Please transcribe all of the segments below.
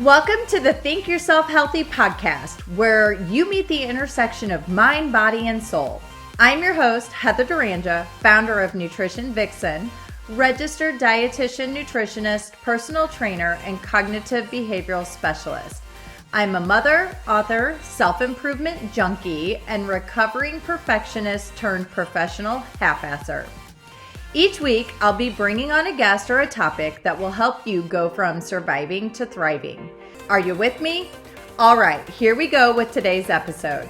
Welcome to the Think Yourself Healthy podcast, where you meet the intersection of mind, body, and soul. I'm your host, Heather Duranja, founder of Nutrition Vixen, registered dietitian, nutritionist, personal trainer, and cognitive behavioral specialist. I'm a mother, author, self-improvement junkie, and recovering perfectionist turned professional half-asser. Each week, I'll be bringing on a guest or a topic that will help you go from surviving to thriving. Are you with me? All right, here we go with today's episode.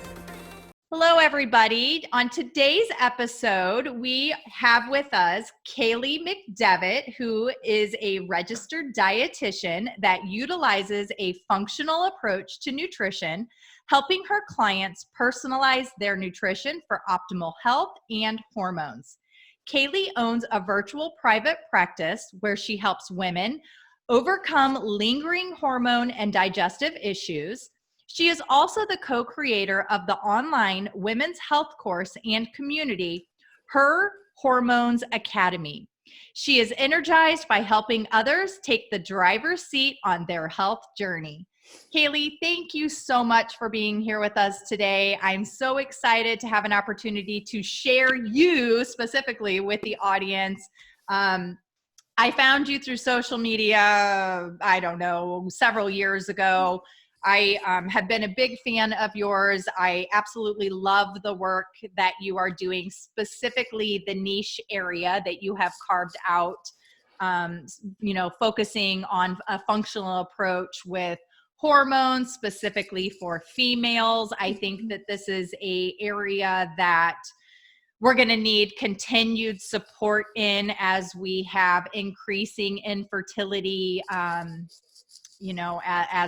Hello, everybody. On today's episode, we have with us Kaely McDevitt, who is a registered dietitian that utilizes a functional approach to nutrition, helping her clients personalize their nutrition for optimal health and hormones. Kaely owns a virtual private practice where she helps women overcome lingering hormone and digestive issues. She is also the co-creator of the online women's health course and community, Her Hormones Academy. She is energized by helping others take the driver's seat on their health journey. Kaely, thank you so much for being here with us today. I'm so excited to have an opportunity to share you specifically with the audience. I found you through social media, I don't know, several years ago. I have been a big fan of yours. I absolutely love the work that you are doing, specifically the niche area that you have carved out, focusing on a functional approach with hormones, specifically for females. I think that this is an area that we're going to need continued support in as we have increasing infertility, as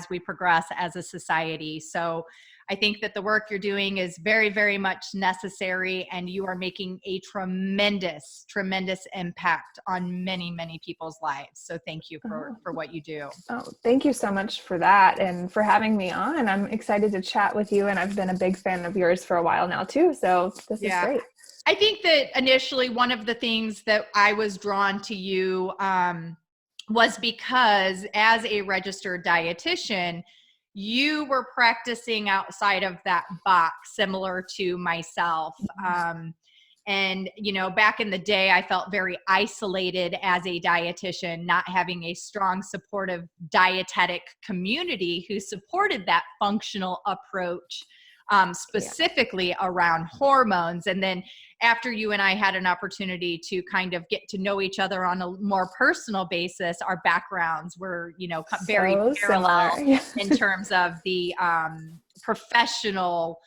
we progress as a society. So I think that the work you're doing is very, very much necessary, and you are making a tremendous, tremendous impact on many, many people's lives. So thank you for what you do. Oh, thank you so much for that and for having me on. I'm excited to chat with you, and I've been a big fan of yours for a while now too. So this is great. I think that initially one of the things that I was drawn to you was because as a registered dietitian, you were practicing outside of that box, similar to myself. And, back in the day, I felt very isolated as a dietitian, not having a strong supportive dietetic community who supported that functional approach, specifically around hormones. And then after you and I had an opportunity to kind of get to know each other on a more personal basis, our backgrounds were, very parallel in terms of the professional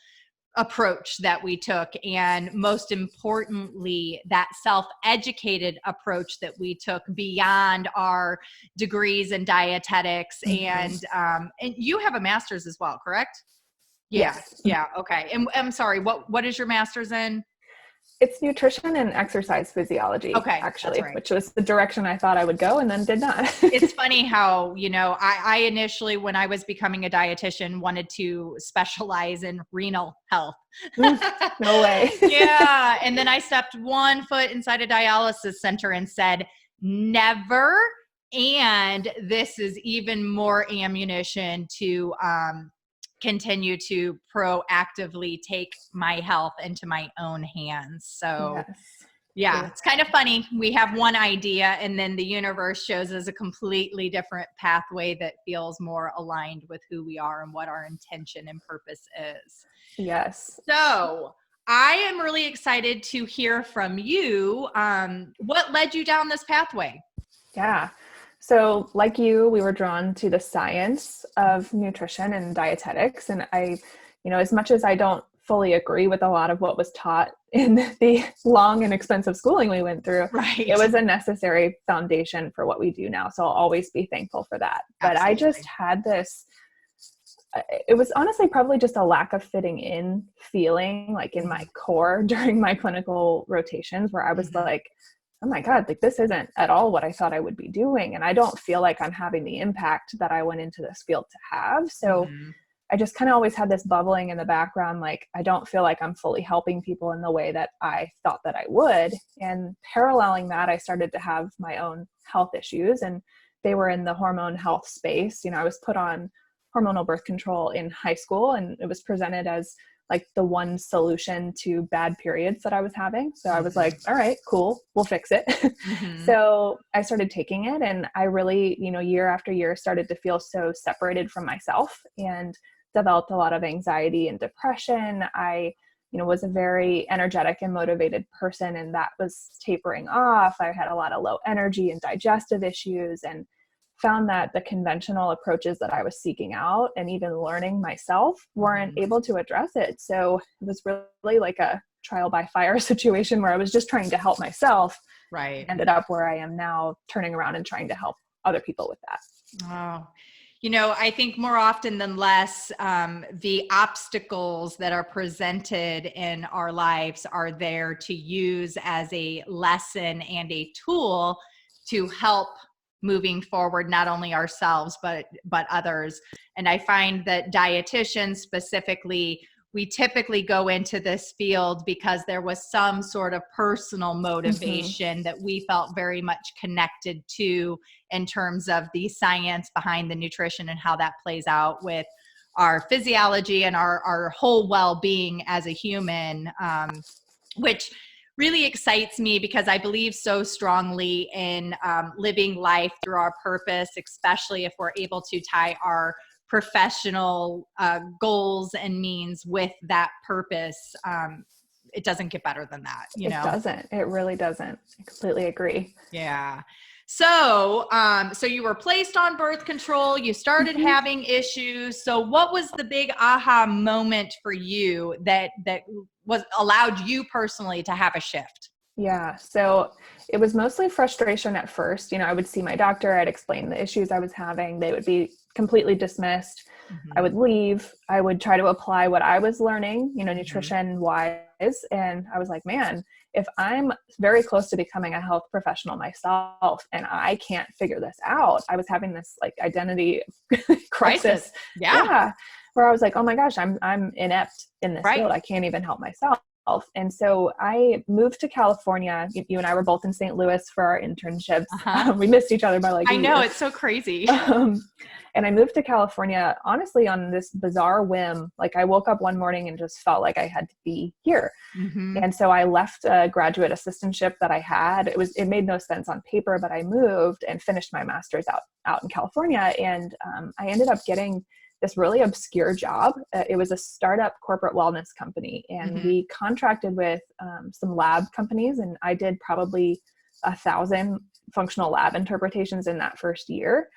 approach that we took. And most importantly, that self-educated approach that we took beyond our degrees in dietetics. Mm-hmm. And you have a master's as well, correct? Yeah. Yes. Yeah. Okay. And I'm sorry, what is your master's in? It's nutrition and exercise physiology, actually, right. Which was the direction I thought I would go and then did not. It's funny how, I initially, when I was becoming a dietitian, wanted to specialize in renal health. No way. Yeah. And then I stepped one foot inside a dialysis center and said, never. And this is even more ammunition to, continue to proactively take my health into my own hands. So yes. It's kind of funny. We have one idea and then the universe shows us a completely different pathway that feels more aligned with who we are and what our intention and purpose is. Yes. So I am really excited to hear from you. What led you down this pathway? Yeah. So like you, we were drawn to the science of nutrition and dietetics. And I, as much as I don't fully agree with a lot of what was taught in the long and expensive schooling we went through, right. It was a necessary foundation for what we do now. So I'll always be thankful for that. Absolutely. But I just had this, it was honestly probably just a lack of fitting in feeling like in my core during my clinical rotations where I was like, oh my God, like this isn't at all what I thought I would be doing. And I don't feel like I'm having the impact that I went into this field to have. So I just kind of always had this bubbling in the background. Like, I don't feel like I'm fully helping people in the way that I thought that I would. And paralleling that, I started to have my own health issues and they were in the hormone health space. I was put on hormonal birth control in high school, and it was presented as like the one solution to bad periods that I was having. So I was like, all right, cool, we'll fix it. So I started taking it, and I really, year after year started to feel so separated from myself and developed a lot of anxiety and depression. I, was a very energetic and motivated person, and that was tapering off. I had a lot of low energy and digestive issues, and found that the conventional approaches that I was seeking out and even learning myself weren't able to address it. So it was really like a trial by fire situation where I was just trying to help myself. Right. Ended up where I am now, turning around and trying to help other people with that. Oh, I think more often than less, the obstacles that are presented in our lives are there to use as a lesson and a tool to help moving forward, not only ourselves, but others. And I find that dietitians specifically, we typically go into this field because there was some sort of personal motivation that we felt very much connected to in terms of the science behind the nutrition and how that plays out with our physiology and our whole well-being as a human, which really excites me because I believe so strongly in living life through our purpose, especially if we're able to tie our professional goals and means with that purpose. It doesn't get better than that, It doesn't. It really doesn't. I completely agree. Yeah. So, so you were placed on birth control, you started having issues. So what was the big aha moment for you that was allowed you personally to have a shift? Yeah. So it was mostly frustration at first. I would see my doctor, I'd explain the issues I was having. They would be completely dismissed. I would leave. I would try to apply what I was learning, nutrition wise. And I was like, man, if I'm very close to becoming a health professional myself and I can't figure this out, I was having this like identity crisis. Yeah. Where I was like, oh my gosh, I'm inept in this field. I can't even help myself. And so I moved to California. You and I were both in St. Louis for our internships. We missed each other by like a I know, year. it's so crazy. And I moved to California, honestly, on this bizarre whim. Like I woke up one morning and just felt like I had to be here. And so I left a graduate assistantship that I had. It made no sense on paper, but I moved and finished my master's out in California. And I ended up getting this really obscure job. It was a startup corporate wellness company, and we contracted with some lab companies, and I did probably 1,000 functional lab interpretations in that first year.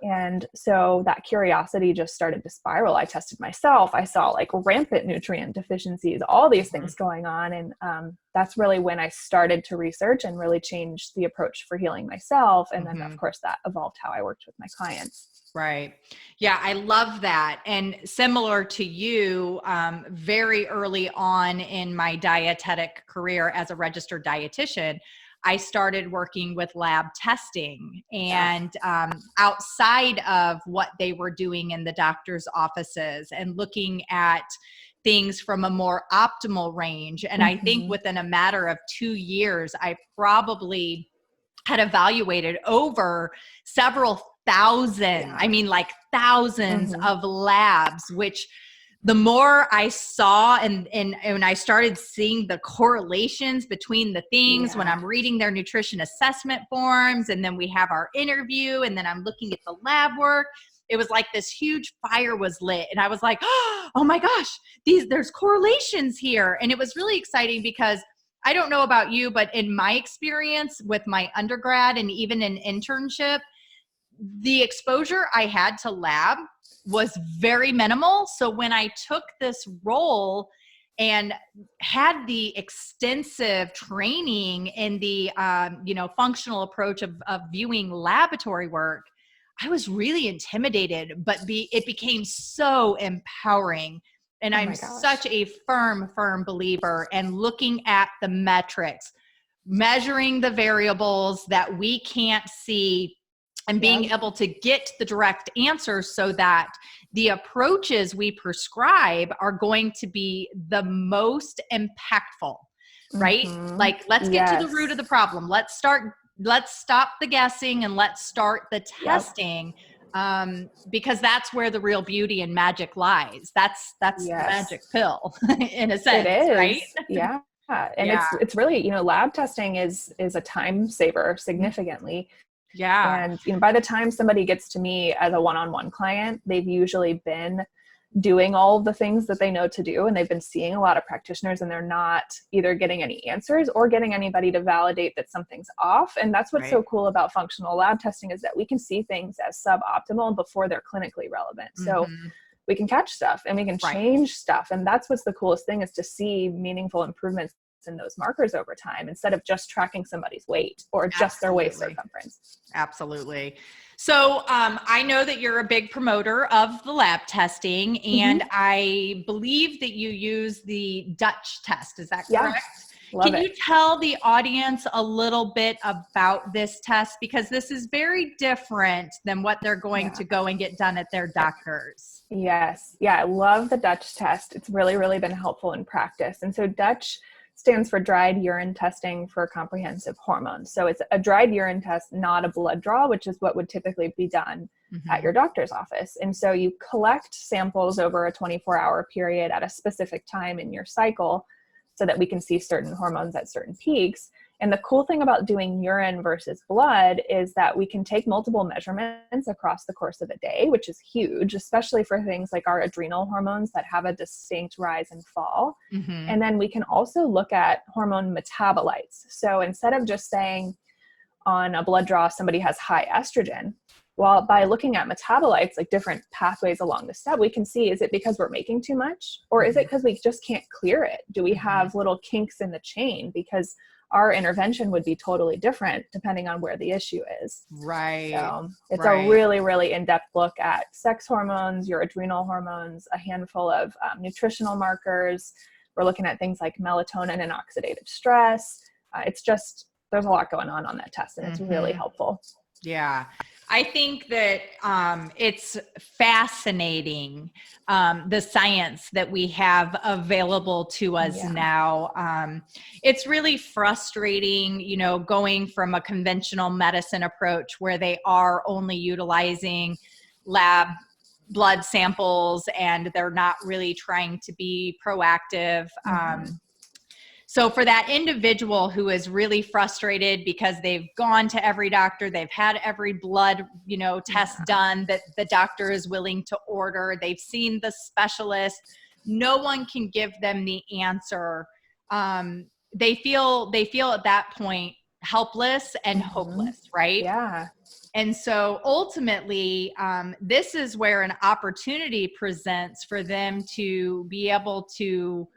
And so that curiosity just started to spiral. I tested myself. I saw like rampant nutrient deficiencies, all these things going on. And that's really when I started to research and really change the approach for healing myself. And then of course that evolved how I worked with my clients. Right. Yeah, I love that. And similar to you, very early on in my dietetic career as a registered dietitian, I started working with lab testing and outside of what they were doing in the doctor's offices and looking at things from a more optimal range. And I think within a matter of 2 years, I probably had evaluated over several thousand, I mean like thousands of labs, which the more I saw and when I started seeing the correlations between the things when I'm reading their nutrition assessment forms, and then we have our interview, and then I'm looking at the lab work, it was like this huge fire was lit. And I was like, oh my gosh, there's correlations here. And it was really exciting because I don't know about you, but in my experience with my undergrad and even an internship, the exposure I had to lab was very minimal. So when I took this role and had the extensive training in the functional approach of viewing laboratory work, I was really intimidated, but it became so empowering. And I'm such a firm believer in looking at the metrics, measuring the variables that we can't see, and being able to get the direct answers so that the approaches we prescribe are going to be the most impactful, right? Like, let's get to the root of the problem. Let's start let's stop the guessing and let's start the Yep. testing. Because that's where the real beauty and magic lies. That's the magic pill in a sense, it is. right? Yeah. And it's really, you know, lab testing is a time saver significantly. Yeah. And, you know, by the time somebody gets to me as a one-on-one client, they've usually been doing all of the things that they know to do. And they've been seeing a lot of practitioners, and they're not either getting any answers or getting anybody to validate that something's off. And that's what's so cool about functional lab testing, is that we can see things as suboptimal before they're clinically relevant. So we can catch stuff and we can change stuff. And that's what's the coolest thing, is to see meaningful improvements in those markers over time, instead of just tracking somebody's weight or just their waist circumference. Absolutely. So I know that you're a big promoter of the lab testing, and I believe that you use the Dutch test. Is that correct? Can you tell the audience a little bit about this test? Because this is very different than what they're going to go and get done at their doctor's. Yes. Yeah. I love the Dutch test. It's really, really been helpful in practice. And so Dutch stands for dried urine testing for comprehensive hormones. So it's a dried urine test, not a blood draw, which is what would typically be done at your doctor's office. And so you collect samples over a 24-hour period at a specific time in your cycle, so that we can see certain hormones at certain peaks. And the cool thing about doing urine versus blood is that we can take multiple measurements across the course of a day, which is huge, especially for things like our adrenal hormones that have a distinct rise and fall. And then we can also look at hormone metabolites. So instead of just saying on a blood draw somebody has high estrogen, well, by looking at metabolites, like different pathways along the step, we can see, is it because we're making too much, or is it because we just can't clear it? Do we have little kinks in the chain? Because our intervention would be totally different depending on where the issue is. Right. So it's a really, really in-depth look at sex hormones, your adrenal hormones, a handful of nutritional markers. We're looking at things like melatonin and oxidative stress. It's just, there's a lot going on that test, and it's really helpful. Yeah. I think that it's fascinating, the science that we have available to us now. It's really frustrating, you know, going from a conventional medicine approach where they are only utilizing lab blood samples and they're not really trying to be proactive. So for that individual who is really frustrated because they've gone to every doctor, they've had every blood, you know, test done that the doctor is willing to order, they've seen the specialist, no one can give them the answer. They feel at that point helpless and hopeless, right? Yeah. And so ultimately, this is where an opportunity presents for them to be able to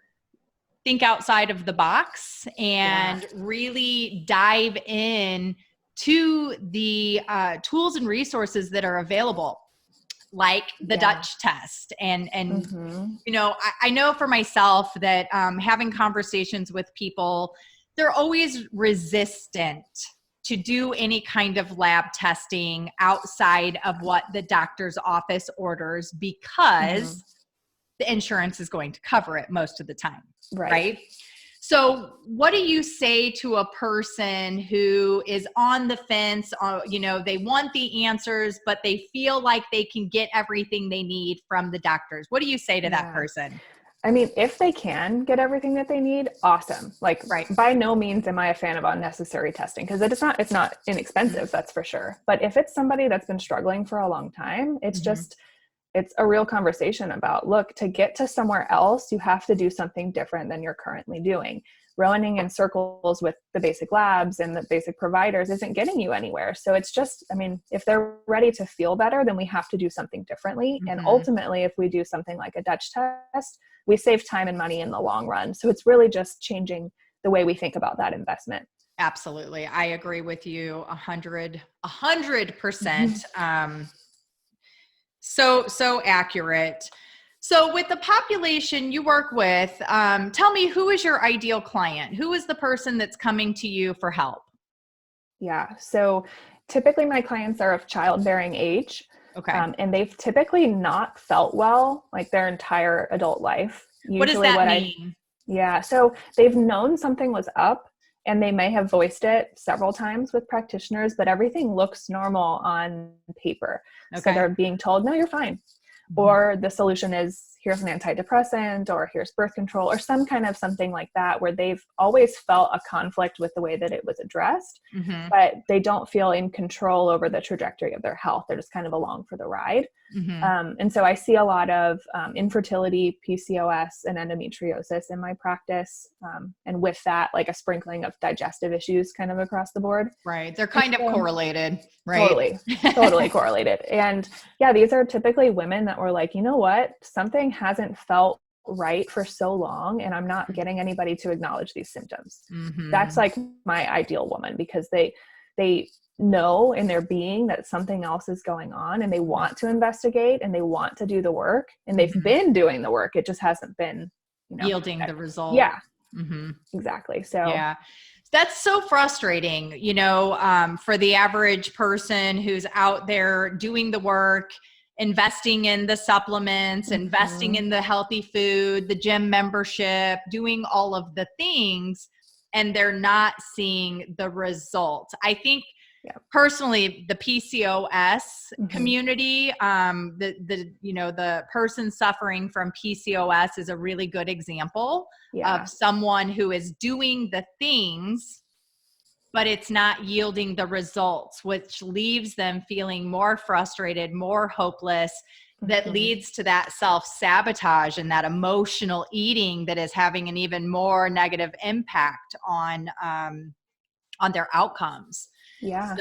think outside of the box and really dive in to the tools and resources that are available, like the Dutch test. And you know, I know for myself that having conversations with people, they're always resistant to do any kind of lab testing outside of what the doctor's office orders, because the insurance is going to cover it most of the time. Right. So what do you say to a person who is on the fence, you know, they want the answers, but they feel like they can get everything they need from the doctors? What do you say to that person? I mean, if they can get everything that they need, awesome. Like, by no means am I a fan of unnecessary testing, because it's not inexpensive, that's for sure. But if it's somebody that's been struggling for a long time, it's just, it's a real conversation about, look, to get to somewhere else, you have to do something different than you're currently doing. Running in circles with the basic labs and the basic providers isn't getting you anywhere. So it's just, I mean, if they're ready to feel better, then we have to do something differently. And ultimately, if we do something like a Dutch test, we save time and money in the long run. So it's really just changing the way we think about that investment. Absolutely. I agree with you 100%. So accurate. So with the population you work with, tell me, who is your ideal client? Who is the person that's coming to you for help? Yeah. So typically my clients are of childbearing age. Okay. And they've typically not felt well like their entire adult life. What does that mean? Yeah. So they've known something was up, and they may have voiced it several times with practitioners, but everything looks normal on paper. Okay. So they're being told, no, you're fine. Or the solution is, here's an antidepressant, or here's birth control, or some kind of something like that, where they've always felt a conflict with the way that it was addressed, but they don't feel in control over the trajectory of their health. They're just kind of along for the ride. And so I see a lot of infertility, PCOS, and endometriosis in my practice. And with that, like a sprinkling of digestive issues kind of across the board. Right. They're kind of correlated, right? Totally correlated. And yeah, these are typically women that were like, you know what, something hasn't felt right for so long, and I'm not getting anybody to acknowledge these symptoms. That's like my ideal woman, because they know in their being that something else is going on, and they want to investigate, and they want to do the work, and they've been doing the work. It just hasn't been, yielding the result. Yeah, exactly. So yeah, that's so frustrating, for the average person who's out there doing the work, investing in the supplements, investing in the healthy food, the gym membership, doing all of the things, and they're not seeing the results. I think personally, the PCOS community, the person suffering from PCOS is a really good example of someone who is doing the things, but it's not yielding the results, which leaves them feeling more frustrated, more hopeless. That leads to that self-sabotage and that emotional eating that is having an even more negative impact on their outcomes. Yeah.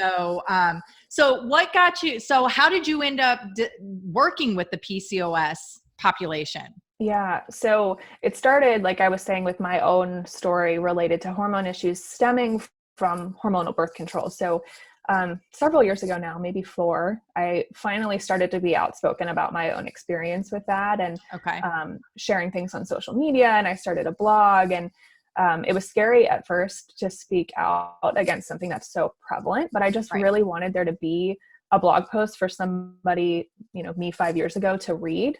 So what got you, so how did you end up working with the PCOS population? Yeah. So it started, like I was saying, with my own story related to hormone issues stemming from hormonal birth control. So several years ago now, maybe 4, I finally started to be outspoken about my own experience with that, and sharing things on social media. And I started a blog, and it was scary at first to speak out against something that's so prevalent, but I just really wanted there to be a blog post for somebody, me 5 years ago to read.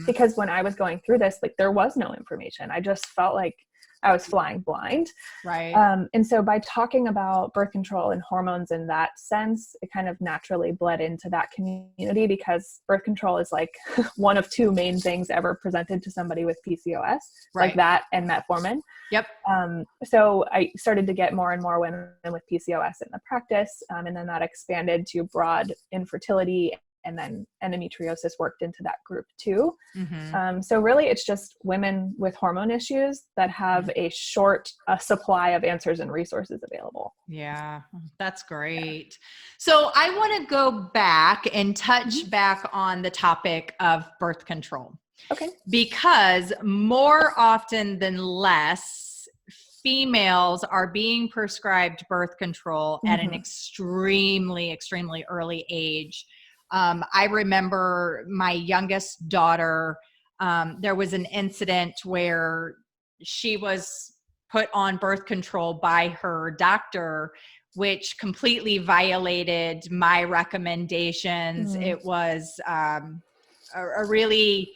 Because when I was going through this, like, there was no information. I just felt like I was flying blind. Right. And so by talking about birth control and hormones in that sense, it kind of naturally bled into that community, because birth control is like one of 2 main things ever presented to somebody with PCOS, like that and metformin. Yep. So I started to get more and more women with PCOS in the practice. And then that expanded to broad infertility, and then endometriosis worked into that group too. So really it's just women with hormone issues that have a short supply of answers and resources available. Yeah, that's great. So I want to go back and touch back on the topic of birth control. Okay. Because more often than less, females are being prescribed birth control at an extremely, extremely early age. I remember my youngest daughter, there was an incident where she was put on birth control by her doctor, which completely violated my recommendations. It was a really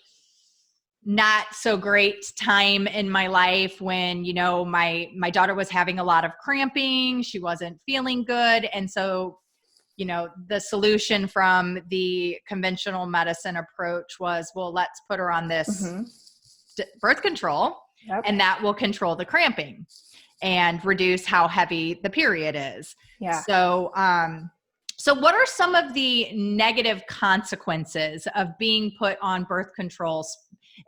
not so great time in my life when, my daughter was having a lot of cramping. She wasn't feeling good. And so the solution from the conventional medicine approach was, well, let's put her on this birth control, and that will control the cramping and reduce how heavy the period is. Yeah. So what are some of the negative consequences of being put on birth controls,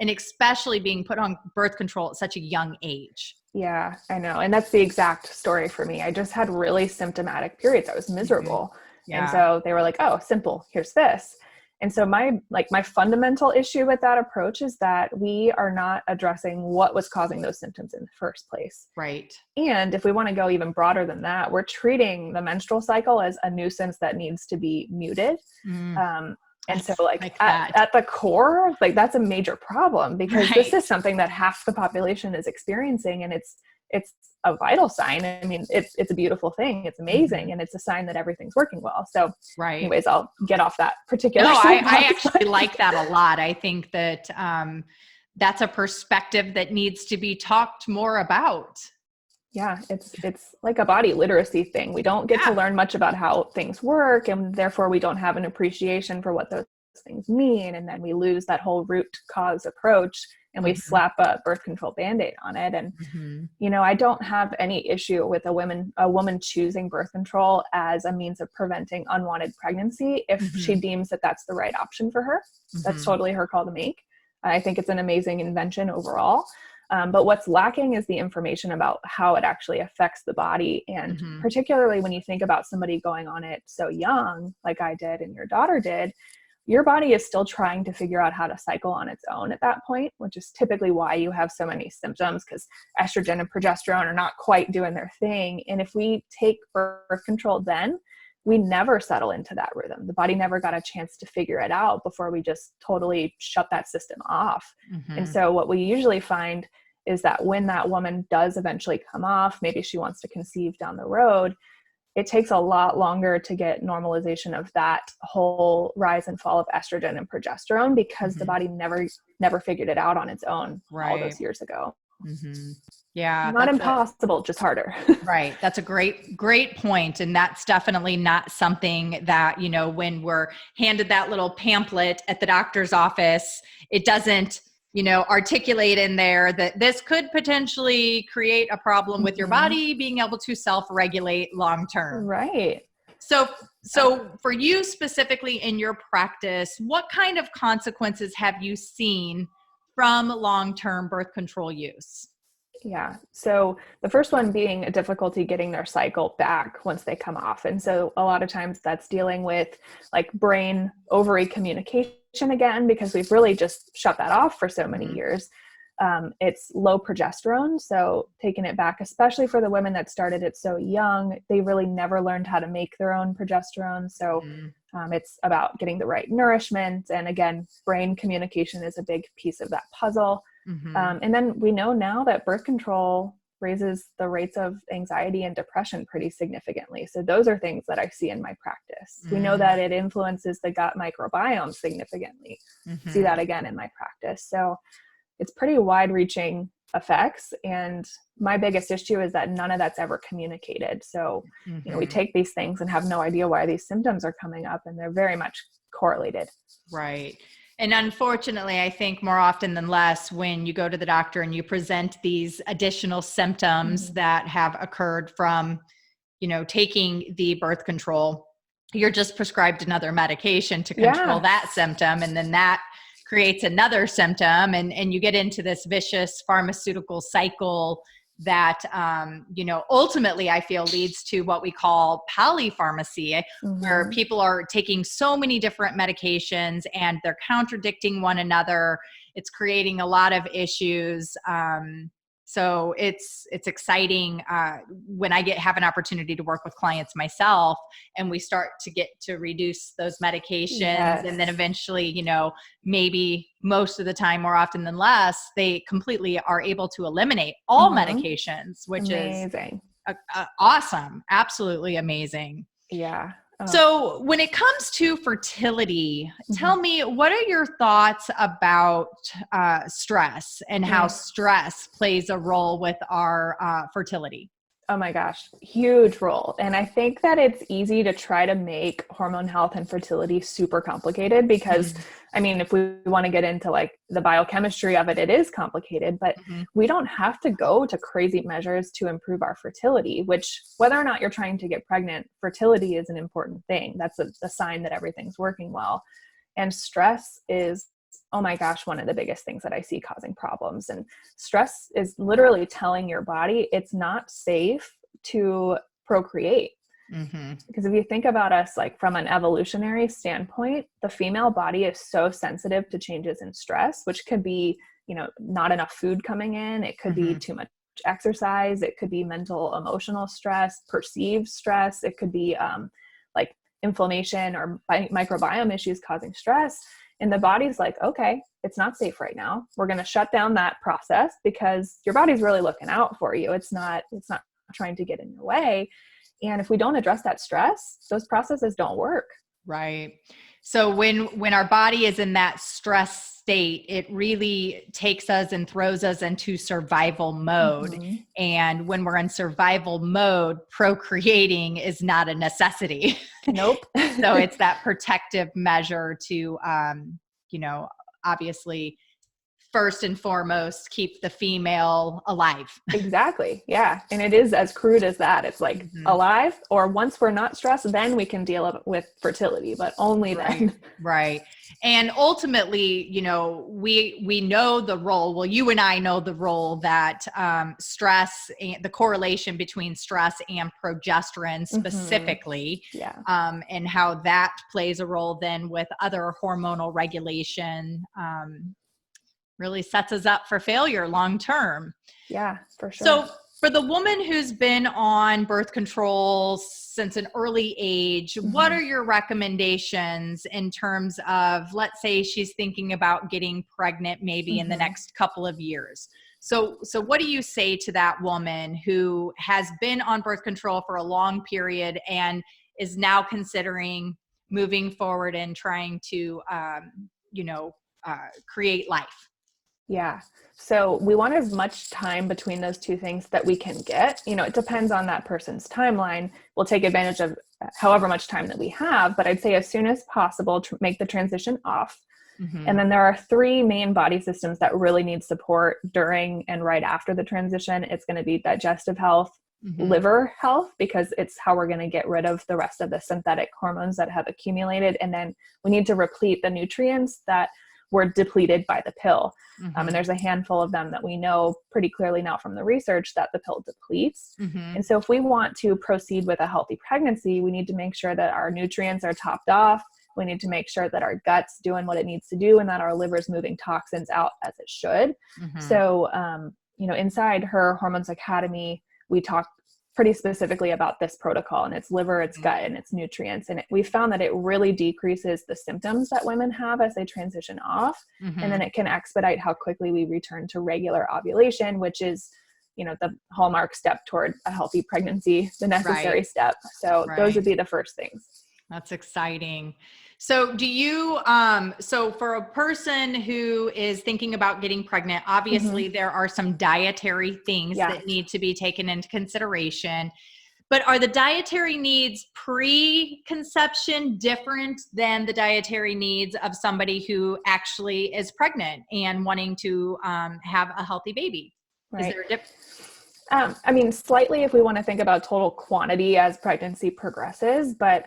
and especially being put on birth control at such a young age? Yeah, I know. And that's the exact story for me. I just had really symptomatic periods. I was miserable. Yeah. And so they were like, oh, simple, here's this. And so my fundamental issue with that approach is that we are not addressing what was causing those symptoms in the first place. Right. And if we want to go even broader than that, we're treating the menstrual cycle as a nuisance that needs to be muted. And so at the core, that's a major problem, because this is something that half the population is experiencing, and it's a vital sign. I mean, it's a beautiful thing. It's amazing. And it's a sign that everything's working well. So anyways, I'll get off that particular. No, I actually like that a lot. I think that that's a perspective that needs to be talked more about. Yeah, it's like a body literacy thing. We don't get to learn much about how things work, and therefore we don't have an appreciation for what those things mean. And then we lose that whole root cause approach, and we slap a birth control Band-Aid on it. And I don't have any issue with a woman choosing birth control as a means of preventing unwanted pregnancy if she deems that that's the right option for her. That's totally her call to make. I think it's an amazing invention overall. But what's lacking is the information about how it actually affects the body. And particularly when you think about somebody going on it so young, like I did and your daughter did, your body is still trying to figure out how to cycle on its own at that point, which is typically why you have so many symptoms, because estrogen and progesterone are not quite doing their thing. And if we take birth control then, we never settle into that rhythm. The body never got a chance to figure it out before we just totally shut that system off. And so what we usually find is that when that woman does eventually come off, maybe she wants to conceive down the road, it takes a lot longer to get normalization of that whole rise and fall of estrogen and progesterone, because the body never figured it out on its own all those years ago. Yeah. Not impossible, just harder. Right. That's a great point. And that's definitely not something that, when we're handed that little pamphlet at the doctor's office, it doesn't, articulate in there that this could potentially create a problem with your body being able to self-regulate long-term. Right. So for you specifically in your practice, what kind of consequences have you seen from long-term birth control use? Yeah. So the first one being a difficulty getting their cycle back once they come off. And so a lot of times that's dealing with like brain ovary communication again, because we've really just shut that off for so many years. It's low progesterone. So taking it back, especially for the women that started it so young, they really never learned how to make their own progesterone. So it's about getting the right nourishment. And again, brain communication is a big piece of that puzzle. And then we know now that birth control raises the rates of anxiety and depression pretty significantly. So those are things that I see in my practice. We know that it influences the gut microbiome significantly. See that again in my practice. So it's pretty wide-reaching effects. And my biggest issue is that none of that's ever communicated. So, we take these things and have no idea why these symptoms are coming up, and they're very much correlated. Right. And unfortunately, I think more often than less, when you go to the doctor and you present these additional symptoms that have occurred from, taking the birth control, you're just prescribed another medication to control that symptom. And then that creates another symptom, and you get into this vicious pharmaceutical cycle that, ultimately I feel leads to what we call polypharmacy, where people are taking so many different medications and they're contradicting one another. It's creating a lot of issues. So it's exciting when I have an opportunity to work with clients myself, and we start to get to reduce those medications, and then eventually, maybe most of the time, more often than less, they completely are able to eliminate all medications, which is awesome, absolutely amazing. Yeah. So when it comes to fertility, tell me, what are your thoughts about stress and how stress plays a role with our fertility? Oh my gosh, huge role. And I think that it's easy to try to make hormone health and fertility super complicated because, if we want to get into like the biochemistry of it, it is complicated, but we don't have to go to crazy measures to improve our fertility, which whether or not you're trying to get pregnant, fertility is an important thing. That's a sign that everything's working well. And stress is, oh my gosh, one of the biggest things that I see causing problems. And stress is literally telling your body it's not safe to procreate. Because if you think about us, like from an evolutionary standpoint, the female body is so sensitive to changes in stress, which could be, not enough food coming in. It could be too much exercise. It could be mental, emotional stress, perceived stress. It could be like inflammation or microbiome issues causing stress. And the body's like, okay, it's not safe right now. We're going to shut down that process because your body's really looking out for you. It's not trying to get in your way. And if we don't address that stress, those processes don't work. Right. So when our body is in that stress state, it really takes us and throws us into survival mode. Mm-hmm. And when we're in survival mode, procreating is not a necessity. Nope. So it's that protective measure to, obviously first and foremost, keep the female alive. Exactly. Yeah. And it is as crude as that. It's like alive, or once we're not stressed, then we can deal with fertility, but only then. Right. And ultimately, we know the role. Well, you and I know the role that stress and the correlation between stress and progesterone specifically, and how that plays a role then with other hormonal regulation, really sets us up for failure long term. Yeah, for sure. So for the woman who's been on birth control since an early age, what are your recommendations in terms of, let's say she's thinking about getting pregnant maybe in the next couple of years? So what do you say to that woman who has been on birth control for a long period and is now considering moving forward and trying to, create life? Yeah. So we want as much time between those two things that we can get. It depends on that person's timeline. We'll take advantage of however much time that we have, but I'd say as soon as possible to make the transition off. And then there are 3 main body systems that really need support during and right after the transition. It's going to be digestive health, liver health, because it's how we're going to get rid of the rest of the synthetic hormones that have accumulated. And then we need to replete the nutrients that were depleted by the pill. And there's a handful of them that we know pretty clearly now from the research that the pill depletes. And so if we want to proceed with a healthy pregnancy, we need to make sure that our nutrients are topped off. We need to make sure that our gut's doing what it needs to do and that our liver's moving toxins out as it should. So, inside her Hormones Academy, we talk pretty specifically about this protocol, and its liver, its gut, and its nutrients. And we found that it really decreases the symptoms that women have as they transition off. And then it can expedite how quickly we return to regular ovulation, which is, the hallmark step toward a healthy pregnancy, the necessary step. So those would be the first things. That's exciting. So do you, so for a person who is thinking about getting pregnant, obviously there are some dietary things that need to be taken into consideration, but are the dietary needs pre-conception different than the dietary needs of somebody who actually is pregnant and wanting to have a healthy baby? Is there a difference? Slightly if we want to think about total quantity as pregnancy progresses, but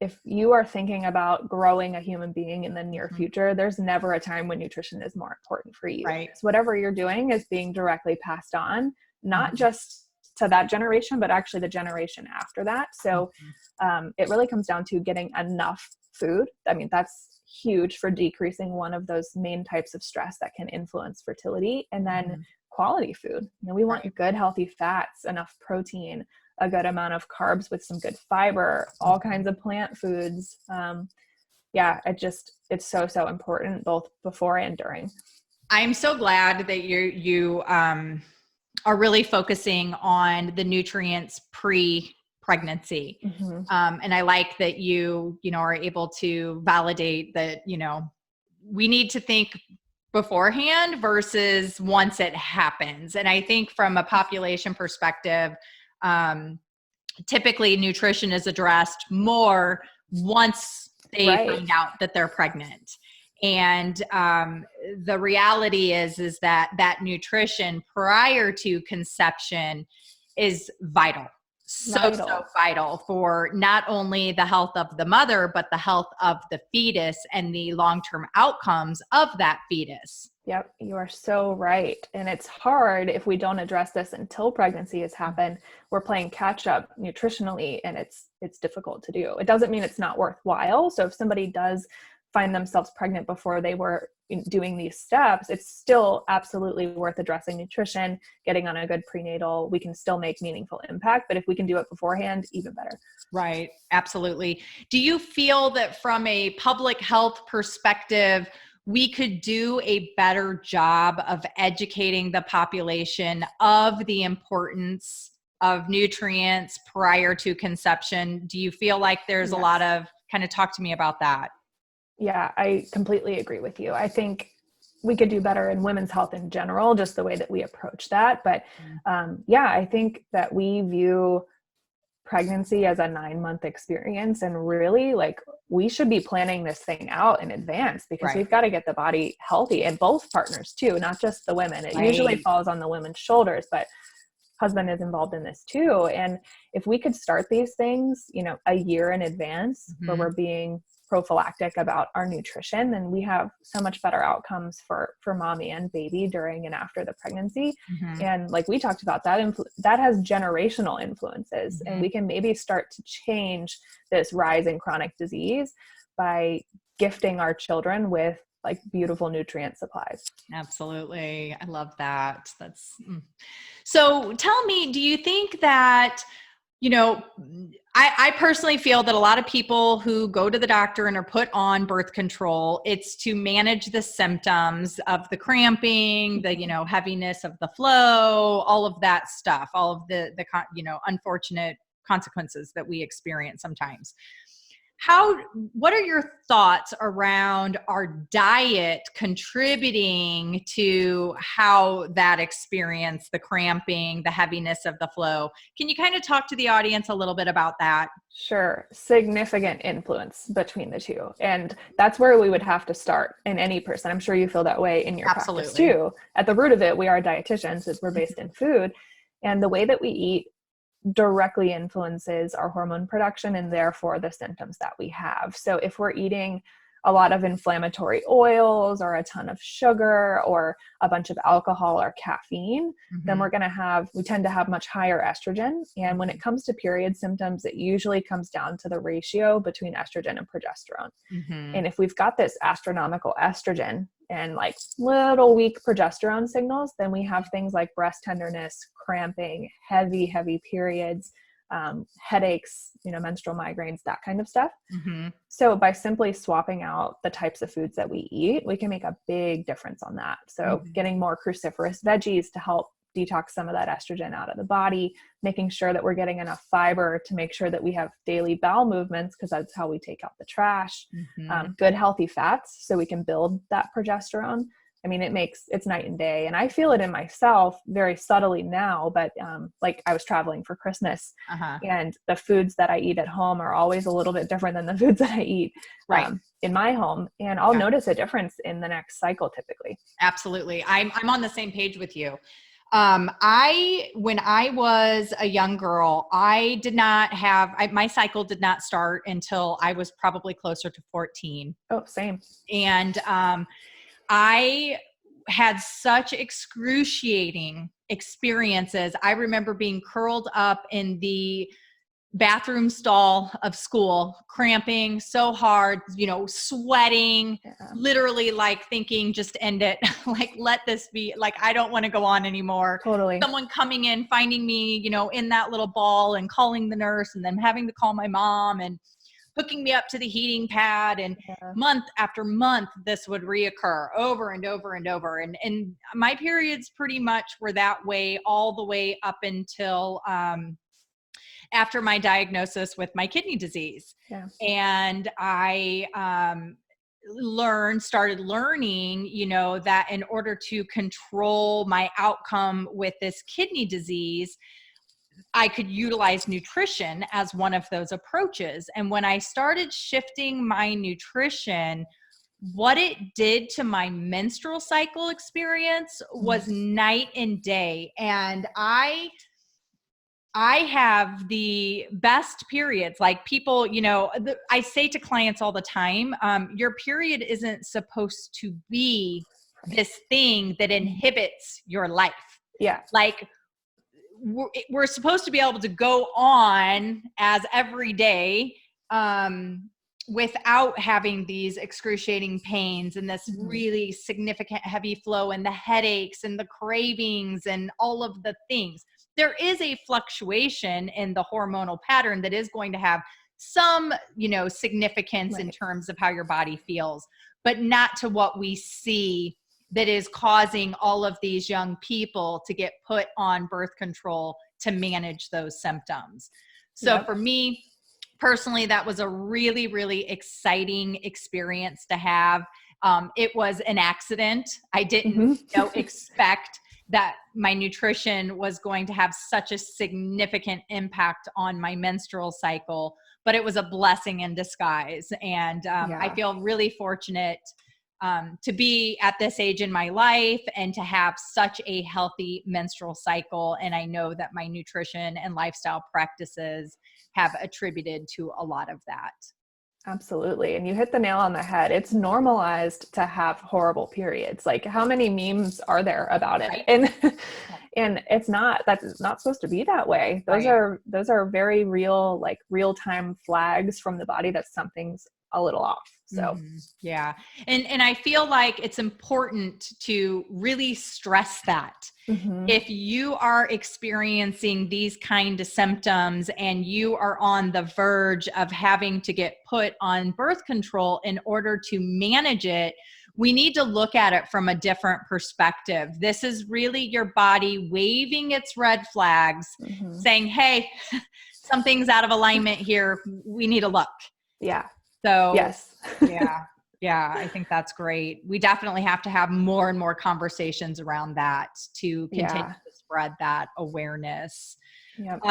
if you are thinking about growing a human being in the near future, there's never a time when nutrition is more important for you. So whatever you're doing is being directly passed on, not just to that generation, but actually the generation after that. So it really comes down to getting enough food. That's huge for decreasing one of those main types of stress that can influence fertility. And then quality food. We want good, healthy fats, enough protein, a good amount of carbs with some good fiber, all kinds of plant foods. It's so important both before and during. I'm so glad that you are really focusing on the nutrients pre-pregnancy. And I like that you are able to validate that, we need to think beforehand versus once it happens. And I think from a population perspective, typically nutrition is addressed more once they find out that they're pregnant. And the reality is that nutrition prior to conception is vital. So vital for not only the health of the mother, but the health of the fetus and the long-term outcomes of that fetus. Yep, you are so right. And it's hard if we don't address this until pregnancy has happened. We're playing catch up nutritionally, and it's difficult to do. It doesn't mean it's not worthwhile. So if somebody does find themselves pregnant before they were doing these steps, it's still absolutely worth addressing nutrition, getting on a good prenatal. We can still make meaningful impact, but if we can do it beforehand, even better. Right. Absolutely. Do you feel that from a public health perspective, we could do a better job of educating the population of the importance of nutrients prior to conception? Do you feel like there's a lot of, kind of talk to me about that? Yeah, I completely agree with you. I think we could do better in women's health in general, just the way that we approach that. But yeah, I think that we view pregnancy as a 9-month experience, and really, like, we should be planning this thing out in advance, because Right. we've got to get the body healthy, and both partners too, not just the women. It usually Right. falls on the women's shoulders, but husband is involved in this too. And if we could start these things, a year in advance, where we're being prophylactic about our nutrition, then we have so much better outcomes for mommy and baby during and after the pregnancy. And like we talked about, that has generational influences, and we can maybe start to change this rise in chronic disease by gifting our children with like beautiful nutrient supplies. Absolutely. I love that. So tell me, do you think that, I personally feel that a lot of people who go to the doctor and are put on birth control, it's to manage the symptoms of the cramping, the, heaviness of the flow, all of that stuff, all of the unfortunate consequences that we experience sometimes. What are your thoughts around our diet contributing to how that experience, the cramping, the heaviness of the flow? Can you kind of talk to the audience a little bit about that? Sure. Significant influence between the two. And that's where we would have to start in any person. I'm sure you feel that way in your practice too. At the root of it, we are dietitians, as we're based in food. And the way that we eat directly influences our hormone production, and therefore the symptoms that we have. So if we're eating a lot of inflammatory oils, or a ton of sugar, or a bunch of alcohol or caffeine, then we tend to have much higher estrogen. And when it comes to period symptoms, it usually comes down to the ratio between estrogen and progesterone. And if we've got this astronomical estrogen and like little weak progesterone signals, then we have things like breast tenderness, cramping, heavy periods, headaches, menstrual migraines, that kind of stuff. So by simply swapping out the types of foods that we eat, we can make a big difference on that. So getting more cruciferous veggies to help detox some of that estrogen out of the body, making sure that we're getting enough fiber to make sure that we have daily bowel movements, because that's how we take out the trash, good healthy fats so we can build that progesterone. I mean, it's night and day, and I feel it in myself very subtly now, but like I was traveling for Christmas and the foods that I eat at home are always a little bit different than the foods that I eat in my home. And I'll notice a difference in the next cycle typically. Absolutely. I'm on the same page with you. When I was a young girl, I did not have, my cycle did not start until I was probably closer to 14. Oh, same. And, I had such excruciating experiences. I remember being curled up in the bathroom stall of school, cramping so hard, sweating, literally like thinking, just end it. Like, let this be, like, I don't want to go on anymore. Totally. Someone coming in, finding me, in that little ball, and calling the nurse, and then having to call my mom and hooking me up to the heating pad, and month after month, this would reoccur over and over and over. And my periods pretty much were that way all the way up until, after my diagnosis with my kidney disease. And I, started learning, that in order to control my outcome with this kidney disease, I could utilize nutrition as one of those approaches. And when I started shifting my nutrition, what it did to my menstrual cycle experience was night and day. And I have the best periods. Like, people, I say to clients all the time, your period isn't supposed to be this thing that inhibits your life. Yeah. Like, we're supposed to be able to go on as every day, without having these excruciating pains and this really significant heavy flow and the headaches and the cravings and all of the things. There is a fluctuation in the hormonal pattern that is going to have some, significance in terms of how your body feels, but not to what we see that is causing all of these young people to get put on birth control to manage those symptoms. So for me, personally, that was a really, really exciting experience to have. It was an accident. I didn't expect that my nutrition was going to have such a significant impact on my menstrual cycle, but it was a blessing in disguise. And I feel really fortunate to be at this age in my life and to have such a healthy menstrual cycle. And I know that my nutrition and lifestyle practices have attributed to a lot of that. Absolutely. And you hit the nail on the head. It's normalized to have horrible periods. Like, how many memes are there about it? Right. And that's not supposed to be that way. Those are very real, like real-time flags from the body that something's a little off. So yeah. And I feel like it's important to really stress that. If you are experiencing these kind of symptoms and you are on the verge of having to get put on birth control in order to manage it, we need to look at it from a different perspective. This is really your body waving its red flags, saying, hey, something's out of alignment here. We need to look. Yeah. So yes. Yeah, I think that's great. We definitely have to have more and more conversations around that to continue to spread that awareness. Yep.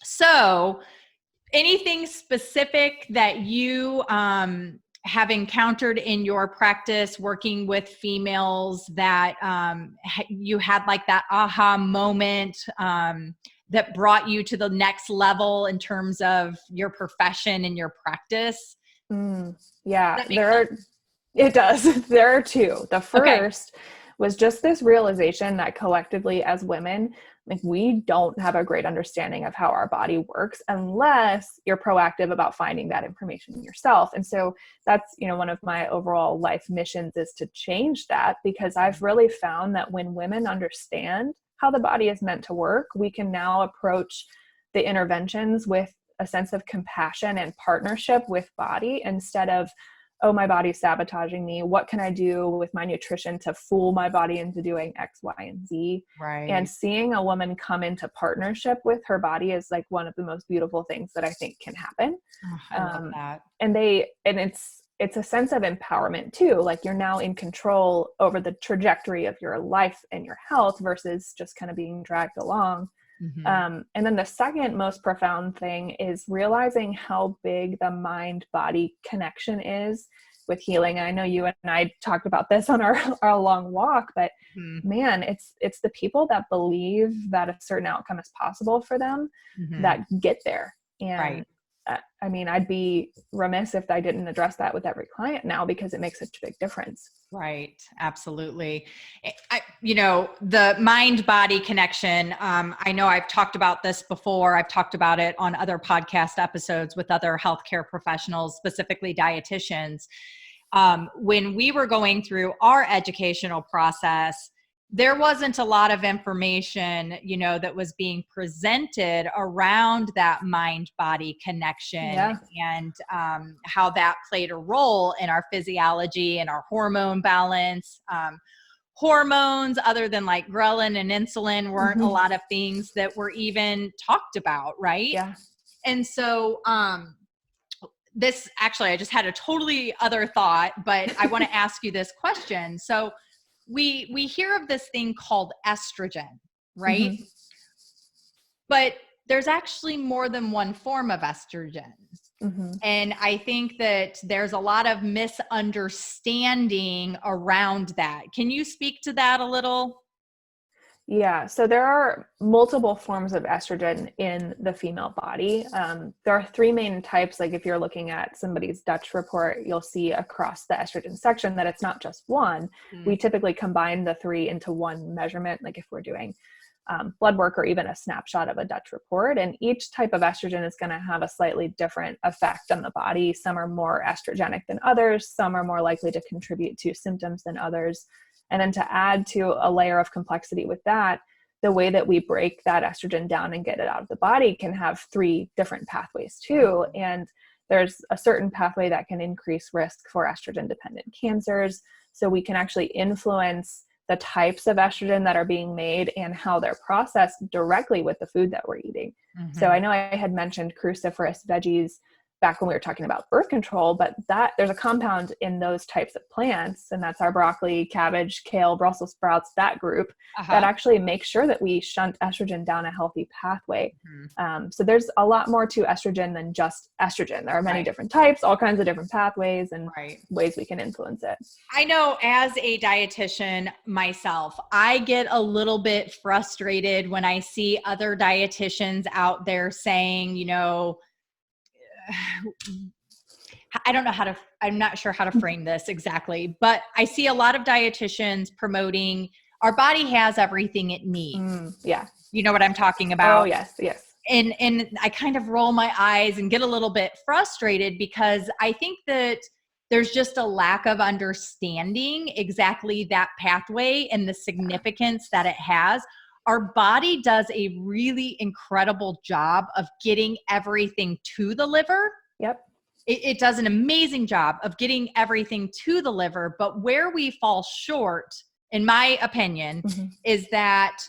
So anything specific that you have encountered in your practice working with females that you had like that aha moment that brought you to the next level in terms of your profession and your practice? Yeah, it does. There are two. The first was just this realization that collectively as women, like, we don't have a great understanding of how our body works unless you're proactive about finding that information yourself. And so that's, one of my overall life missions is to change that, because I've really found that when women understand how the body is meant to work, we can now approach the interventions with a sense of compassion and partnership with body, instead of, oh, my body's sabotaging me. What can I do with my nutrition to fool my body into doing X, Y, and Z? Right. And seeing a woman come into partnership with her body is like one of the most beautiful things that I think can happen. Oh, I love that. And it's a sense of empowerment too. Like, you're now in control over the trajectory of your life and your health versus just kind of being dragged along. And then the second most profound thing is realizing how big the mind-body connection is with healing. And I know you and I talked about this on our long walk, but man, it's the people that believe that a certain outcome is possible for them that get there. And I mean, I'd be remiss if I didn't address that with every client now, because it makes such a big difference. Right. Absolutely. The mind-body connection. I know I've talked about this before. I've talked about it on other podcast episodes with other healthcare professionals, specifically dietitians. When we were going through our educational process, there wasn't a lot of information, that was being presented around that mind-body connection and how that played a role in our physiology and our hormone balance. Hormones, other than like ghrelin and insulin, weren't a lot of things that were even talked about, right? Yeah. And so this actually, I just had a totally other thought, but I want to ask you this question. So we hear of this thing called estrogen, right? But there's actually more than one form of estrogen. And I think that there's a lot of misunderstanding around that. Can you speak to that a little? Yeah. So there are multiple forms of estrogen in the female body. There are three main types. Like, if you're looking at somebody's Dutch report, you'll see across the estrogen section that it's not just one. We typically combine the three into one measurement. Like, if we're doing blood work or even a snapshot of a Dutch report, and each type of estrogen is going to have a slightly different effect on the body. Some are more estrogenic than others. Some are more likely to contribute to symptoms than others. And then to add to a layer of complexity with that, the way that we break that estrogen down and get it out of the body can have three different pathways too. And there's a certain pathway that can increase risk for estrogen-dependent cancers. So we can actually influence the types of estrogen that are being made and how they're processed directly with the food that we're eating. So I know I had mentioned cruciferous veggies back when we were talking about birth control, but that there's a compound in those types of plants, and that's our broccoli, cabbage, kale, Brussels sprouts, that group, that actually makes sure that we shunt estrogen down a healthy pathway. So there's a lot more to estrogen than just estrogen. There are many different types, all kinds of different pathways and ways we can influence it. I know as a dietitian myself, I get a little bit frustrated when I see other dietitians out there saying, you know, I'm not sure how to frame this exactly, but I see a lot of dietitians promoting our body has everything it needs. You know what I'm talking about? Oh, yes. And I kind of roll my eyes and get a little bit frustrated because I think that there's just a lack of understanding exactly that pathway and the significance that it has. Our body does a really incredible job of getting everything to the liver. It does an amazing job of getting everything to the liver, but where we fall short, in my opinion, is that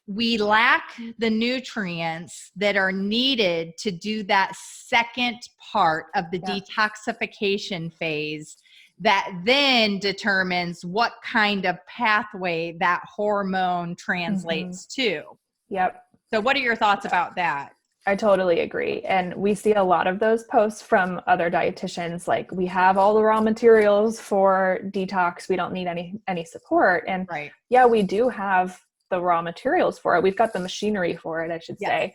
we lack the nutrients that are needed to do that second part of the detoxification phase that then determines what kind of pathway that hormone translates to. So what are your thoughts about that? I totally agree. And we see a lot of those posts from other dietitians, like, we have all the raw materials for detox. We don't need any support. And yeah, we do have the raw materials for it. We've got the machinery for it, I should say.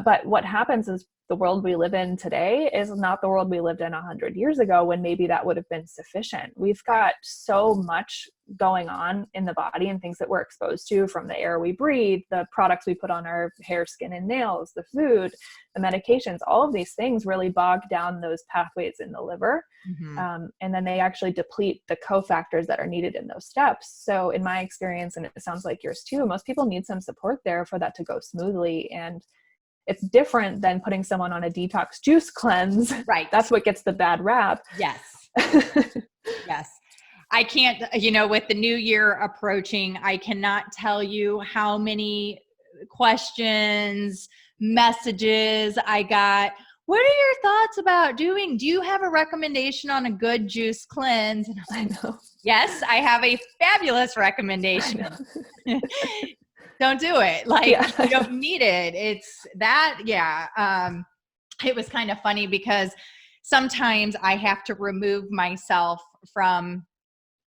But what happens is the world we live in today is not the world we lived in 100 years ago, when maybe that would have been sufficient. We've got so much going on in the body and things that we're exposed to, from the air we breathe, the products we put on our hair, skin, and nails, the food, the medications. All of these things really bog down those pathways in the liver. And then they actually deplete the cofactors that are needed in those steps. So in my experience, and it sounds like yours too, most people need some support there for that to go smoothly. And it's different than putting someone on a detox juice cleanse. That's what gets the bad rap. Yes. I can't, with the new year approaching, I cannot tell you how many questions, messages I got. What are your thoughts about do you have a recommendation on a good juice cleanse? And I know. Yes, I have a fabulous recommendation. Don't do it. You don't need it. It's that. It was kind of funny because sometimes I have to remove myself from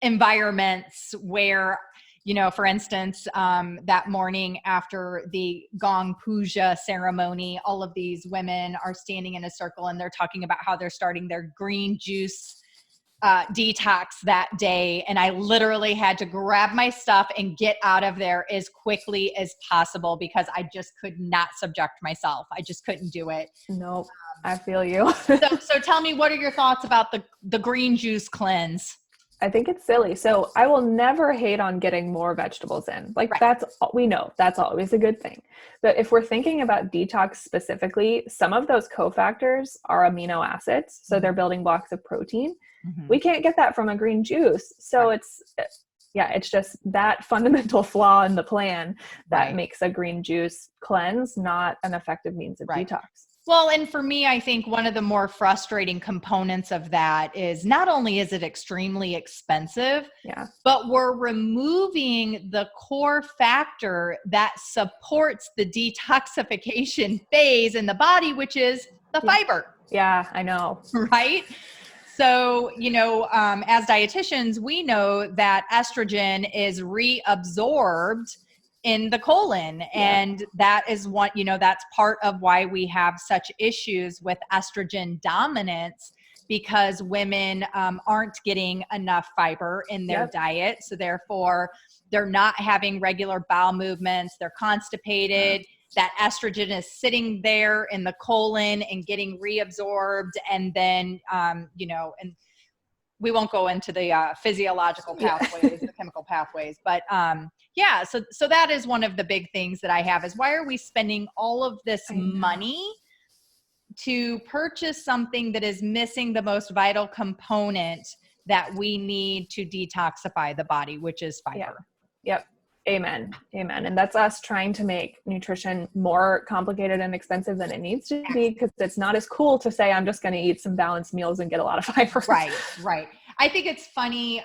environments where, for instance, that morning after the Gong Puja ceremony, all of these women are standing in a circle and they're talking about how they're starting their green juice detox that day. And I literally had to grab my stuff and get out of there as quickly as possible because I just could not subject myself. I just couldn't do it. Nope. I feel you. So tell me, what are your thoughts about the green juice cleanse? I think it's silly. So I will never hate on getting more vegetables in. That's we know that's always a good thing. But if we're thinking about detox specifically, some of those cofactors are amino acids. So they're building blocks of protein. We can't get that from a green juice. So it's just that fundamental flaw in the plan that makes a green juice cleanse not an effective means of detox. Well, and for me, I think one of the more frustrating components of that is not only is it extremely expensive, but we're removing the core factor that supports the detoxification phase in the body, which is the fiber. Yeah, I know. Right? So, as dietitians, we know that estrogen is reabsorbed in the colon. And that is what, that's part of why we have such issues with estrogen dominance, because women aren't getting enough fiber in their diet. So therefore they're not having regular bowel movements. They're constipated. That estrogen is sitting there in the colon and getting reabsorbed. And then, and we won't go into the physiological pathways, the chemical pathways, but so that is one of the big things that I have is, why are we spending all of this money to purchase something that is missing the most vital component that we need to detoxify the body, which is fiber. Yeah. Yep. Amen. Amen. And that's us trying to make nutrition more complicated and expensive than it needs to be, because it's not as cool to say, I'm just going to eat some balanced meals and get a lot of fiber. Right. Right. I think it's funny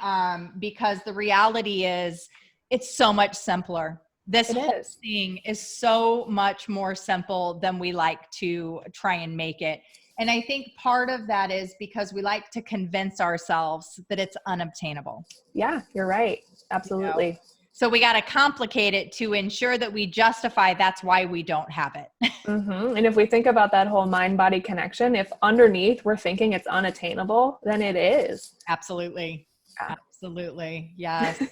because the reality is it's so much simpler. This whole thing is so much more simple than we like to try and make it. And I think part of that is because we like to convince ourselves that it's unobtainable. Yeah, you're right. Absolutely. You know? So we got to complicate it to ensure that we justify that's why we don't have it. Mm-hmm. And if we think about that whole mind-body connection, if underneath we're thinking it's unattainable, then it is. Absolutely. Yeah. Absolutely. Yes.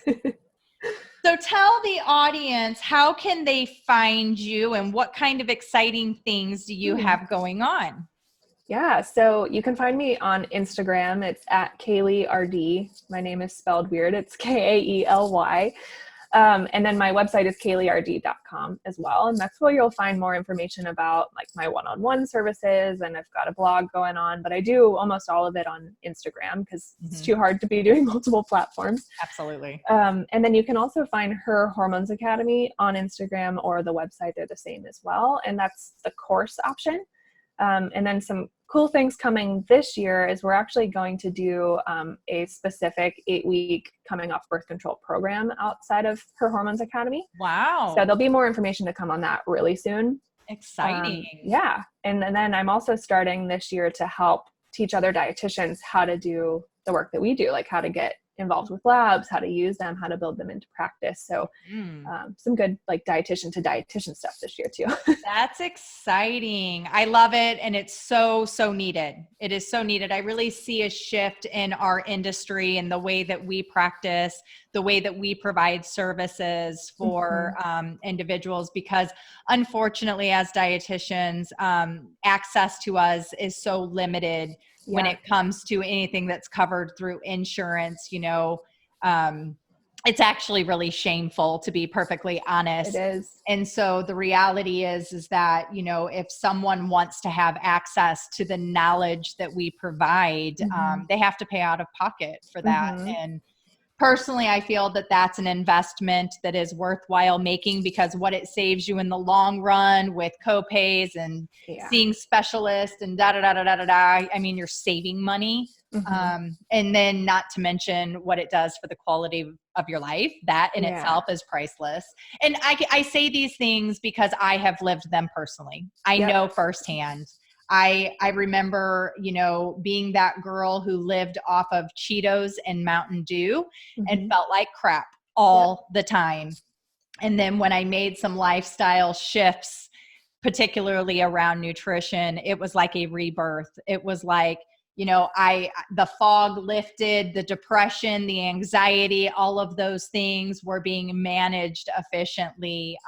So tell the audience, how can they find you and what kind of exciting things do you have going on? Yeah, so you can find me on Instagram. It's at Kaely RD. My name is spelled weird. It's Kaely. And then my website is KaelyRD.com as well. And that's where you'll find more information about like my one-on-one services. And I've got a blog going on, but I do almost all of it on Instagram because it's too hard to be doing multiple platforms. Absolutely. And then you can also find Her Hormones Academy on Instagram or the website. They're the same as well. And that's the course option. And then some cool things coming this year is we're actually going to do a specific 8-week coming off birth control program outside of Her Hormones Academy. Wow. So there'll be more information to come on that really soon. Exciting. Yeah. And then I'm also starting this year to help teach other dietitians how to do the work that we do, like how to get involved with labs, how to use them, how to build them into practice. So some good like dietitian to dietitian stuff this year too. That's exciting. I love it. And it's so, so needed. It is so needed. I really see a shift in our industry and the way that we practice, the way that we provide services for individuals, because unfortunately as dietitians, access to us is so limited when it comes to anything that's covered through insurance. You know, it's actually really shameful, to be perfectly honest. It is. And so the reality is that, you know, if someone wants to have access to the knowledge that we provide, they have to pay out of pocket for that. And personally, I feel that that's an investment that is worthwhile making, because what it saves you in the long run with copays and seeing specialists and I mean, you're saving money. And then not to mention what it does for the quality of your life. That in itself is priceless. And I say these things because I have lived them personally. I know firsthand. I remember, you know, being that girl who lived off of Cheetos and Mountain Dew and felt like crap all the time. And then when I made some lifestyle shifts, particularly around nutrition, it was like a rebirth. It was like, you know, the fog lifted, the depression, the anxiety, all of those things were being managed efficiently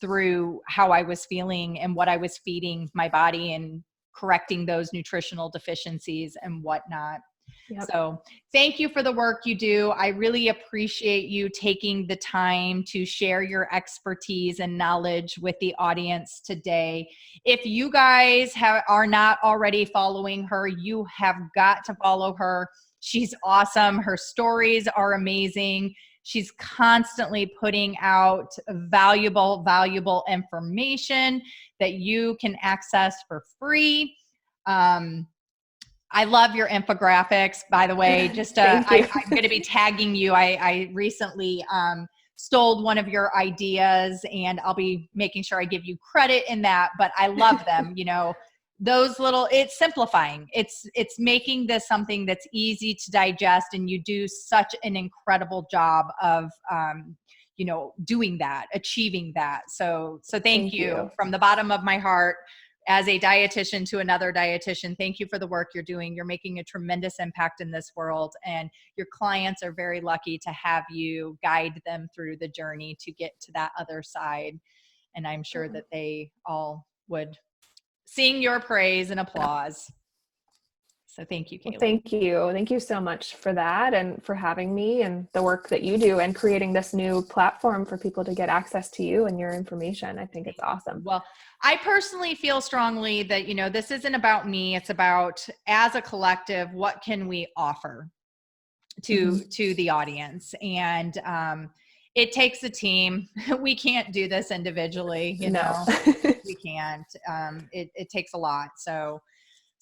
through how I was feeling and what I was feeding my body and correcting those nutritional deficiencies and whatnot. So thank you for the work you do. I really appreciate you taking the time to share your expertise and knowledge with the audience today. If you guys are not already following her, you have got to follow her. She's awesome. Her stories are amazing. She's constantly putting out valuable information that you can access for free. I love your infographics, by the way. Just I'm going to be tagging you. I recently stole one of your ideas, and I'll be making sure I give you credit in that. But I love them. You know, those little, it's simplifying. It's making this something that's easy to digest, and you do such an incredible job of you know, doing that, achieving that. So thank you from the bottom of my heart. As a dietitian to another dietitian, thank you for the work you're doing. You're making a tremendous impact in this world, and your clients are very lucky to have you guide them through the journey to get to that other side. And I'm sure that they all would sing your praise and applause. So thank you, Kaely. Well, thank you. Thank you so much for that and for having me and the work that you do and creating this new platform for people to get access to you and your information. I think it's awesome. Well, I personally feel strongly that, this isn't about me. It's about, as a collective, what can we offer to the audience? And it takes a team. We can't do this individually, No. We can't. It takes a lot.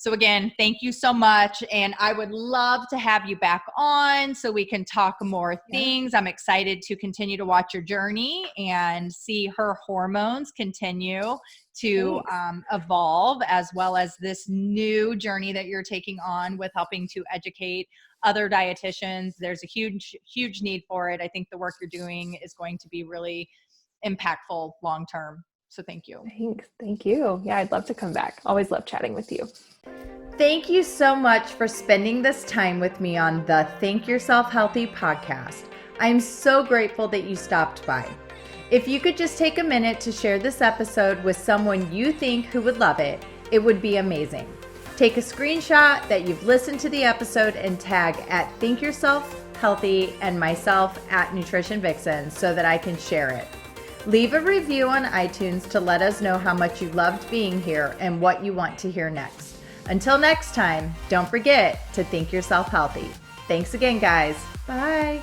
So again, thank you so much. And I would love to have you back on so we can talk more things. I'm excited to continue to watch your journey and see her hormones continue to evolve, as well as this new journey that you're taking on with helping to educate other dietitians. There's a huge, huge need for it. I think the work you're doing is going to be really impactful long-term. So thank you. Thanks. Thank you. Yeah, I'd love to come back. Always love chatting with you. Thank you so much for spending this time with me on the Think Yourself Healthy podcast. I'm so grateful that you stopped by. If you could just take a minute to share this episode with someone you think who would love it, it would be amazing. Take a screenshot that you've listened to the episode and tag at Think Yourself Healthy and myself at Nutrition Vixen so that I can share it. Leave a review on iTunes to let us know how much you loved being here and what you want to hear next. Until next time, don't forget to think yourself healthy. Thanks again, guys. Bye.